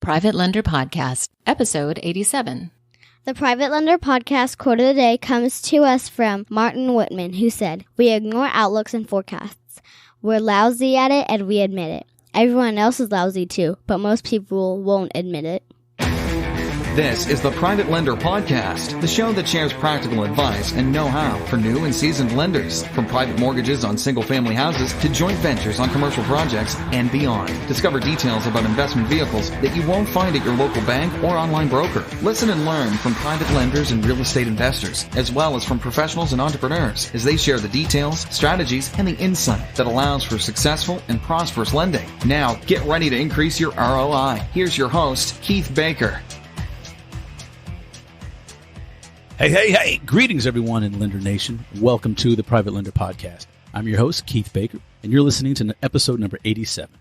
Private Lender Podcast, Episode 87. The Private Lender Podcast quote of the day comes to us from Martin Whitman, who said, "We ignore outlooks and forecasts. We're lousy at it and we admit it. Everyone else is lousy too, but most people won't admit it." This is the Private Lender Podcast, the show that shares practical advice and know-how for new and seasoned lenders, from private mortgages on single-family houses to joint ventures on commercial projects and beyond. Discover details about investment vehicles that you won't find at your local bank or online broker. Listen and learn from private lenders and real estate investors, as well as from professionals and entrepreneurs, as they share the details, strategies, and the insight that allows for successful and prosperous lending. Now, get ready to increase your ROI. Here's your host, Keith Baker. Hey. Greetings, everyone in Lender Nation. Welcome to the Private Lender Podcast. I'm your host, Keith Baker, and you're listening to episode number 87.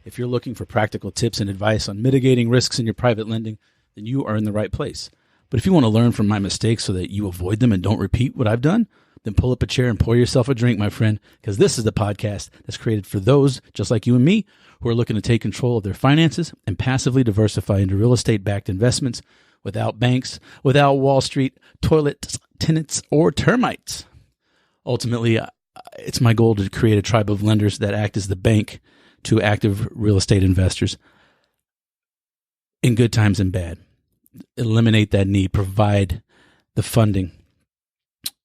If you're looking for practical tips and advice on mitigating risks in your private lending, then you are in the right place. But if you want to learn from my mistakes so that you avoid them and don't repeat what I've done, then pull up a chair and pour yourself a drink, my friend, because this is the podcast that's created for those, just like you and me, who are looking to take control of their finances and passively diversify into real estate-backed investments without banks, without Wall Street, toilets, tenants, or termites. Ultimately, it's my goal to create a tribe of lenders that act as the bank to active real estate investors in good times and bad. Eliminate that need, provide the funding,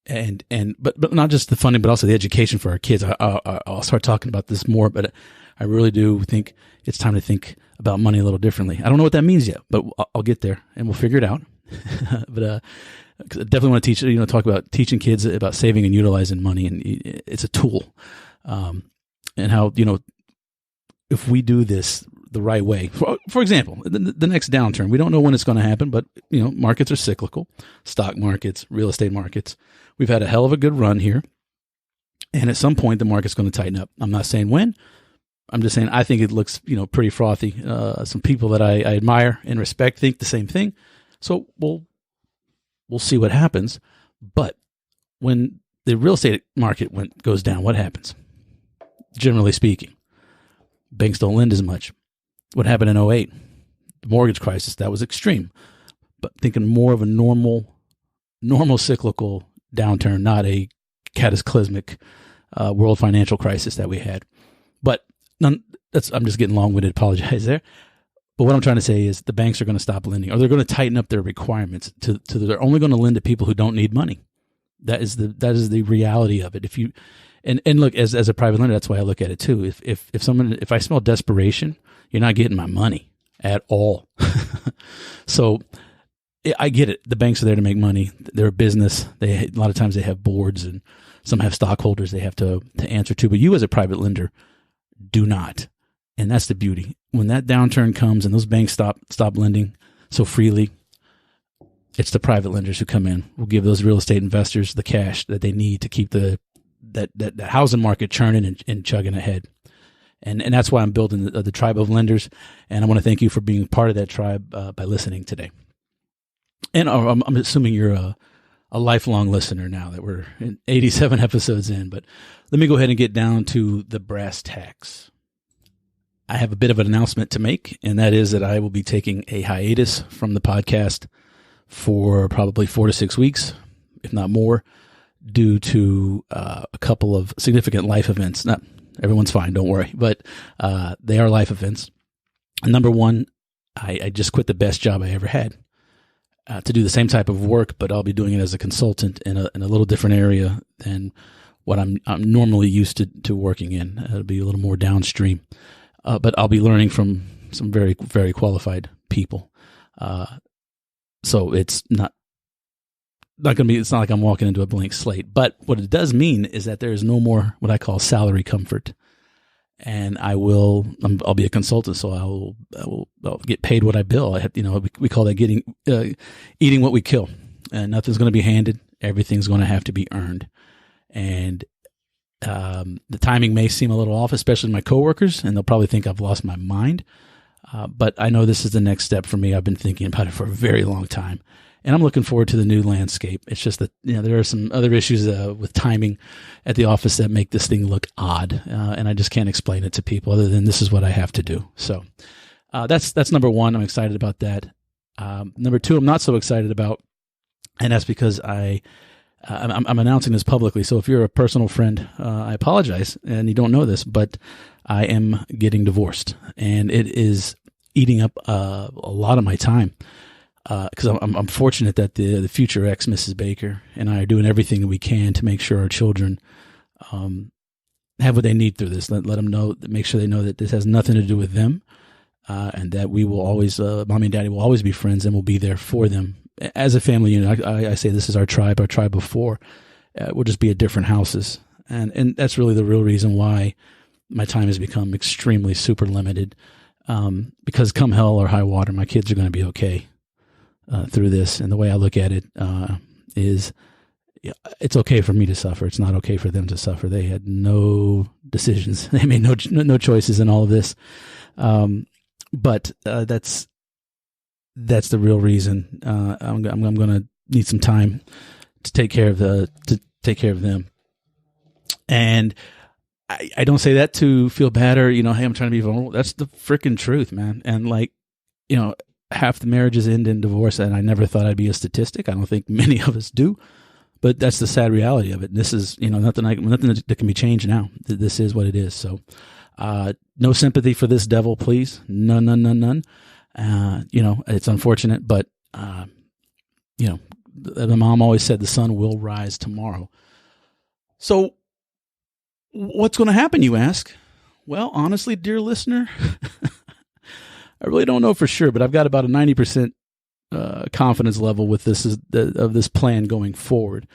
but not just the funding, but also the education for our kids. I'll start talking about this more, but I really do think it's time to think about money a little differently. I don't know what that means yet, but I'll get there and we'll figure it out. But I definitely want to talk about teaching kids about saving and utilizing money, and it's a tool, and how if we do this the right way. For example, the next downturn, we don't know when it's going to happen, but markets are cyclical, stock markets, real estate markets. We've had a hell of a good run here, and at some point the market's going to tighten up. I'm not saying when. I'm just saying I think it looks pretty frothy. Some people that I admire and respect think the same thing. So we'll see what happens. But when the real estate market goes down, what happens? Generally speaking, banks don't lend as much. What happened in 2008? The mortgage crisis, that was extreme. But thinking more of a normal cyclical downturn, not a cataclysmic world financial crisis that we had. But I'm just getting long-winded. Apologize there. But what I'm trying to say is the banks are going to stop lending, or they're going to tighten up their requirements to they're only going to lend to people who don't need money. That is the reality of it. If you and look, as a private lender, that's why I look at it too. If I smell desperation, you're not getting my money at all. So I get it. The banks are there to make money. They're a business. A lot of times they have boards, and some have stockholders they have to answer to. But you as a private lender do not. And that's the beauty. When that downturn comes and those banks stop lending so freely, it's the private lenders who come in. We'll give those real estate investors the cash that they need to keep that housing market churning and chugging ahead. And that's why I'm building the tribe of lenders. And I want to thank you for being part of that tribe by listening today. And I'm assuming you're a lifelong listener now that we're 87 episodes in. But let me go ahead and get down to the brass tacks. I have a bit of an announcement to make, and that is that I will be taking a hiatus from the podcast for probably 4 to 6 weeks, if not more, due to a couple of significant life events. Not everyone's fine, don't worry, but they are life events. And number one, I just quit the best job I ever had to do the same type of work, but I'll be doing it as a consultant in a little different area than what I'm normally used to working in. It'll be a little more downstream. But I'll be learning from some very, very qualified people. So it's not going to be, it's not like I'm walking into a blank slate. But what it does mean is that there is no more what I call salary comfort. And I'll be a consultant, so I'll get paid what I bill. We call that eating what we kill. And nothing's going to be handed. Everything's going to have to be earned. And the timing may seem a little off, especially my coworkers, and they'll probably think I've lost my mind. But I know this is the next step for me. I've been thinking about it for a very long time, and I'm looking forward to the new landscape. It's just that there are some other issues with timing at the office that make this thing look odd, and I just can't explain it to people other than this is what I have to do. So That's number one. I'm excited about that. Number two, I'm not so excited about, and that's because I'm announcing this publicly. So if you're a personal friend, I apologize, and you don't know this, but I am getting divorced, and it is eating up a lot of my time. Because I'm fortunate that the future ex, Mrs. Baker, and I are doing everything that we can to make sure our children have what they need through this. Let them know, make sure they know that this has nothing to do with them, and that we will always, mommy and daddy will always be friends, and we'll be there for them as a family unit. I say this is our tribe of four. We'll just be at different houses, and that's really the real reason why my time has become extremely super limited. Because come hell or high water, my kids are going to be okay through this. And the way I look at it is, it's okay for me to suffer. It's not okay for them to suffer. They had no decisions. They made no choices in all of this. But that's the real reason. I'm going to need some time to take care of them. And I don't say that to feel bad or, hey, I'm trying to be vulnerable. That's the freaking truth, man. And half the marriages end in divorce, and I never thought I'd be a statistic. I don't think many of us do, but that's the sad reality of it. This is, nothing that can be changed now. This is what it is. So, no sympathy for this devil, please. None. It's unfortunate, but, the mom always said the sun will rise tomorrow. So what's going to happen, you ask? Well, honestly, dear listener, I really don't know for sure, but I've got about a 90% confidence level with this plan going forward.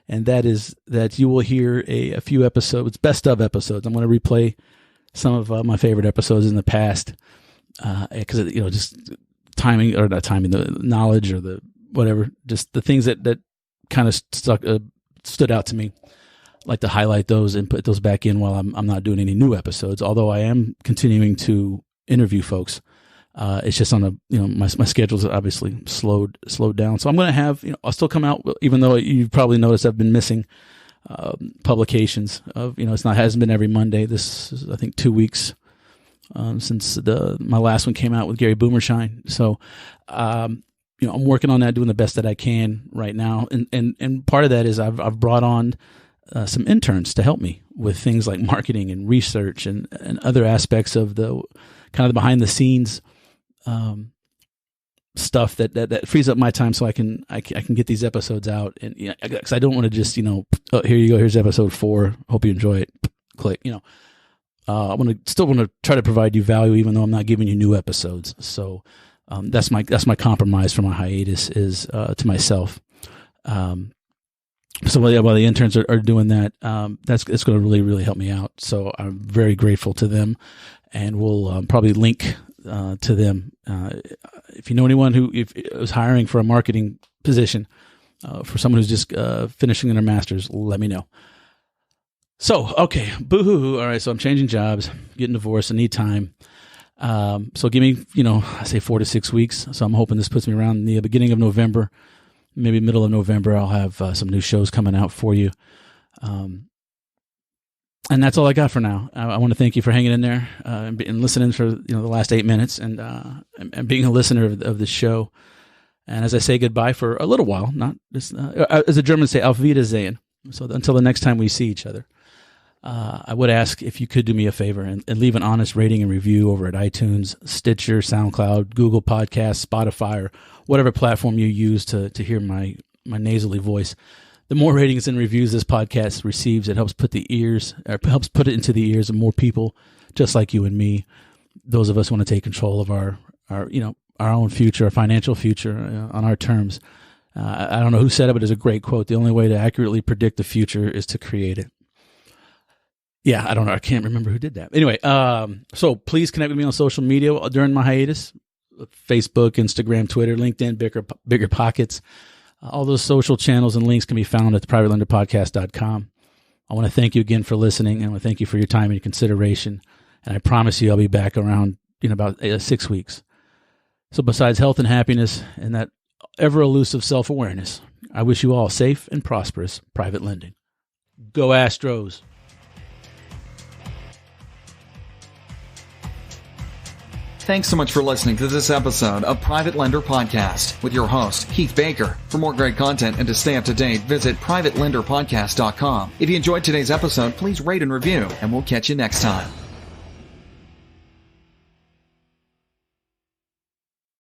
And that is that you will hear a few episodes, best of episodes. I'm going to replay some of my favorite episodes in the past because, just timing, or not timing, the knowledge or the whatever, just the things that kind of stood out to me. Like to highlight those and put those back in while I'm not doing any new episodes, although I am continuing to interview folks. It's just on my schedule's obviously slowed down. So I'm going to have, I'll still come out, even though you've probably noticed I've been missing publications of, hasn't been every Monday. This is, I think, 2 weeks since my last one came out with Gary Boomershine. So, I'm working on that, doing the best that I can right now. And part of that is I've brought on some interns to help me with things like marketing and research and other aspects of the kind of the behind the scenes stuff that frees up my time so I can get these episodes out. And because I don't want to just here you go, here's episode 4, hope you enjoy it, click. I still want to try to provide you value even though I'm not giving you new episodes. So that's my compromise for my hiatus is to myself. So while the interns are doing that, it's going to really, really help me out. So I'm very grateful to them, and we'll probably link to them. If you know anyone who is hiring for a marketing position, for someone who's just finishing their master's, let me know. So, okay, boo-hoo-hoo. All right, so I'm changing jobs, getting divorced, I need time. So give me, I say 4 to 6 weeks. So I'm hoping this puts me around the beginning of November. Maybe middle of November, I'll have some new shows coming out for you. And that's all I got for now. I want to thank you for hanging in there and listening for the last 8 minutes and being a listener of this show. And as I say goodbye for a little while, not just, as the Germans say, auf Wiedersehen. So until the next time we see each other, I would ask if you could do me a favor and leave an honest rating and review over at iTunes, Stitcher, SoundCloud, Google Podcasts, Spotify, or whatever platform you use to hear my nasally voice. The more ratings and reviews this podcast receives, it helps put it into the ears of more people just like you and me. Those of us want to take control of our own future, our financial future on our terms. I don't know who said it, but it's a great quote. The only way to accurately predict the future is to create it. Yeah, I don't know. I can't remember who did that. Anyway, so please connect with me on social media during my hiatus. Facebook, Instagram, Twitter, LinkedIn, Bigger Pockets. All those social channels and links can be found at theprivatelenderpodcast.com. I want to thank you again for listening, and I want to thank you for your time and your consideration. And I promise you I'll be back around in about 6 weeks. So besides health and happiness and that ever-elusive self-awareness, I wish you all safe and prosperous private lending. Go Astros! Thanks so much for listening to this episode of Private Lender Podcast with your host, Keith Baker. For more great content and to stay up to date, visit privatelenderpodcast.com. If you enjoyed today's episode, please rate and review, and we'll catch you next time.